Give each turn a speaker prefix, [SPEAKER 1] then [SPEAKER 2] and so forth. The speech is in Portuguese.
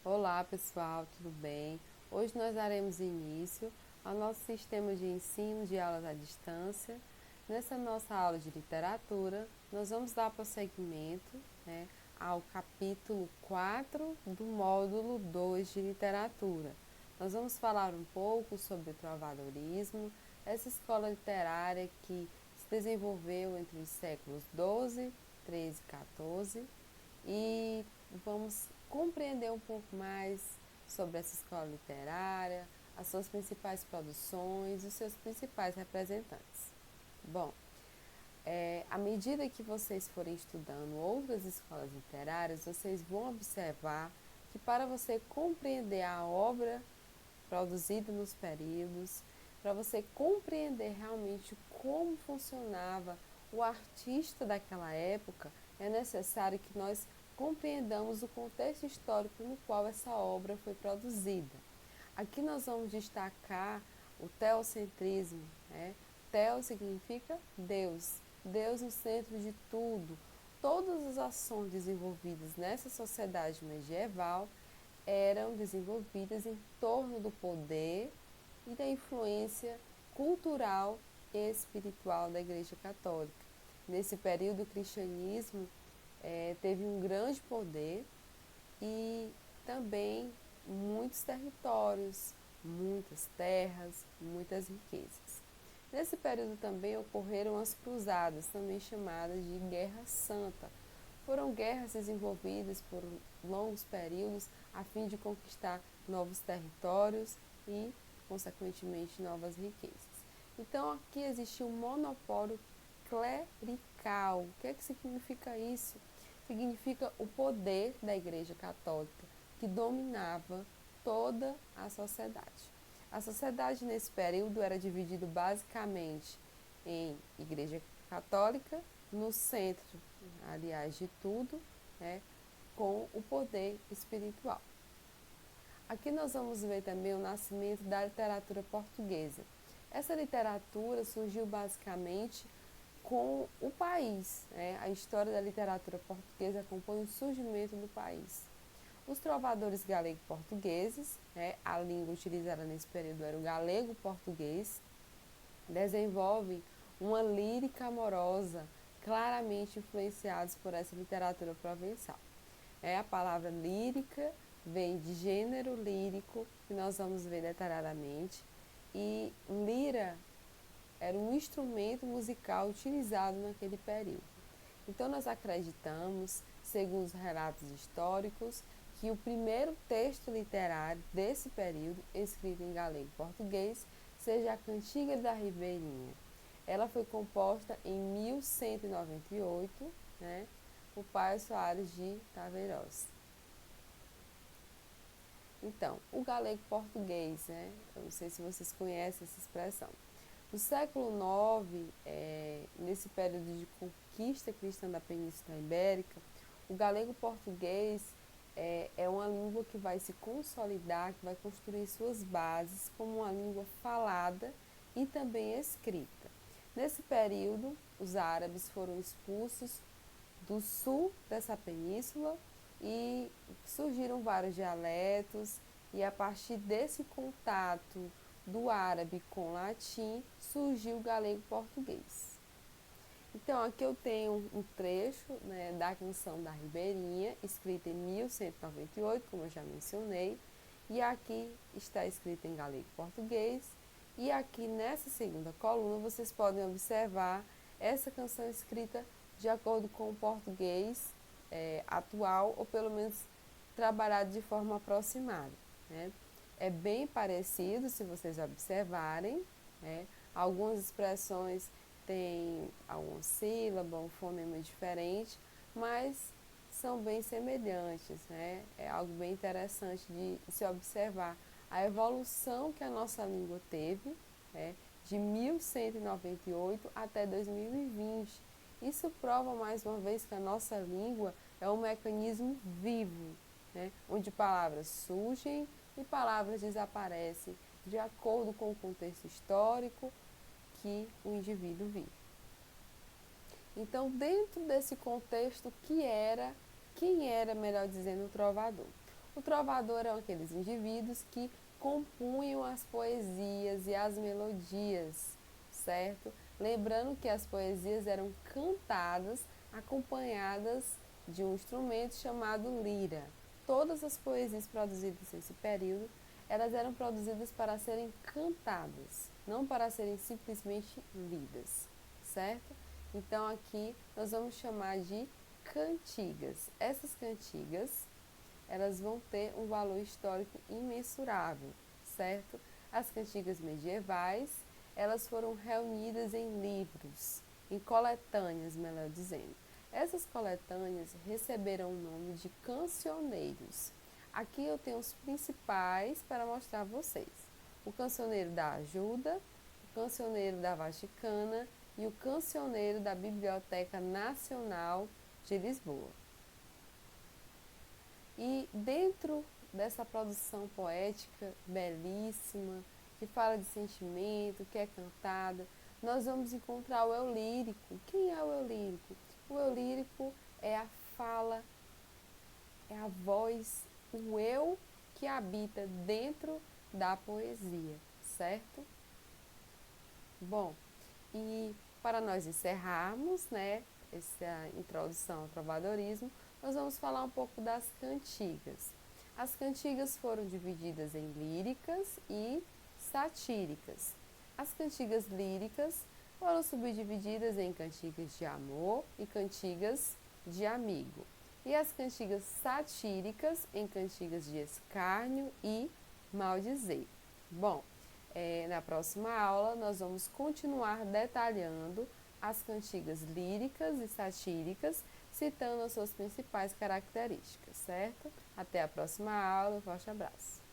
[SPEAKER 1] Olá pessoal, tudo bem? Hoje nós daremos início ao nosso sistema de ensino de aulas à distância. Nessa nossa aula de literatura, nós vamos dar prosseguimento, ao capítulo 4 do módulo 2 de literatura. Nós vamos falar um pouco sobre o trovadorismo, essa escola literária que se desenvolveu entre os séculos 12, 13 e 14 e vamos compreender um pouco mais sobre essa escola literária, as suas principais produções e os seus principais representantes. Bom, à medida que vocês forem estudando outras escolas literárias, vocês vão observar que para você compreender a obra produzida nos períodos, para você compreender realmente como funcionava o artista daquela época, é necessário que nós compreendamos o contexto histórico no qual essa obra foi produzida. Aqui nós vamos destacar o teocentrismo. Teo significa Deus, Deus no centro de tudo. Todas as ações desenvolvidas nessa sociedade medieval eram desenvolvidas em torno do poder e da influência cultural e espiritual da Igreja Católica. Nesse período, o cristianismo teve um grande poder e também muitos territórios, muitas terras, muitas riquezas. Nesse período também ocorreram as cruzadas, também chamadas de Guerra Santa. Foram guerras desenvolvidas por longos períodos a fim de conquistar novos territórios e, consequentemente, novas riquezas. Então, aqui existiu um monopólio clerical. O que significa isso? Significa o poder da Igreja Católica, que dominava toda a sociedade. A sociedade nesse período era dividida basicamente em Igreja Católica, no centro, aliás, de tudo, com o poder espiritual. Aqui nós vamos ver também o nascimento da literatura portuguesa. Essa literatura surgiu basicamente com o país. A história da literatura portuguesa acompanha o surgimento do país. Os trovadores galego-portugueses, a língua utilizada nesse período era o galego-português, desenvolvem uma lírica amorosa, claramente influenciados por essa literatura provençal. A palavra lírica vem de gênero lírico, que nós vamos ver detalhadamente, e lira era um instrumento musical utilizado naquele período. Então nós acreditamos, segundo os relatos históricos, que o primeiro texto literário desse período, escrito em galego-português, seja a Cantiga da Ribeirinha. Ela foi composta em 1198, por Paio Soares de Taveiroz. Então, o galego-português, eu não sei se vocês conhecem essa expressão. No século IX, nesse período de conquista cristã da Península Ibérica, o galego-português é uma língua que vai se consolidar, que vai construir suas bases como uma língua falada e também escrita. Nesse período, os árabes foram expulsos do sul dessa península e surgiram vários dialetos, e a partir desse contato do árabe com o latim surgiu o galego-português. Então aqui eu tenho um trecho da Canção da Ribeirinha, escrita em 1198, como eu já mencionei, e aqui está escrita em galego-português, e aqui nessa segunda coluna vocês podem observar essa canção escrita de acordo com o português atual, ou pelo menos trabalhado de forma aproximada. É bem parecido, se vocês observarem, algumas expressões têm alguma sílaba, um fonema diferente, mas são bem semelhantes. É algo bem interessante de se observar a evolução que a nossa língua teve, de 1198 até 2020. Isso prova mais uma vez que a nossa língua é um mecanismo vivo, onde palavras surgem e palavras desaparecem de acordo com o contexto histórico que o indivíduo vive. Então, dentro desse contexto, quem era, melhor dizendo, o trovador? O trovador eram aqueles indivíduos que compunham as poesias e as melodias, certo? Lembrando que as poesias eram cantadas, acompanhadas de um instrumento chamado lira. Todas as poesias produzidas nesse período, elas eram produzidas para serem cantadas, não para serem simplesmente lidas, certo? Então aqui nós vamos chamar de cantigas. Essas cantigas, elas vão ter um valor histórico imensurável, certo? As cantigas medievais, elas foram reunidas em livros, em coletâneas, melhor dizendo. Essas coletâneas receberam o nome de cancioneiros. Aqui eu tenho os principais para mostrar a vocês. O cancioneiro da Ajuda, o cancioneiro da Vaticana e o cancioneiro da Biblioteca Nacional de Lisboa. E dentro dessa produção poética belíssima, que fala de sentimento, que é cantada, nós vamos encontrar o eu lírico. Quem é o eu lírico? O eu lírico é a fala, é a voz, o eu que habita dentro da poesia, certo? Bom, e para nós encerrarmos, né, essa introdução ao trovadorismo, nós vamos falar um pouco das cantigas. As cantigas foram divididas em líricas e satíricas. As cantigas líricas foram subdivididas em cantigas de amor e cantigas de amigo. E as cantigas satíricas em cantigas de escárnio e maldizer. Bom, na próxima aula nós vamos continuar detalhando as cantigas líricas e satíricas, citando as suas principais características, certo? Até a próxima aula, um forte abraço.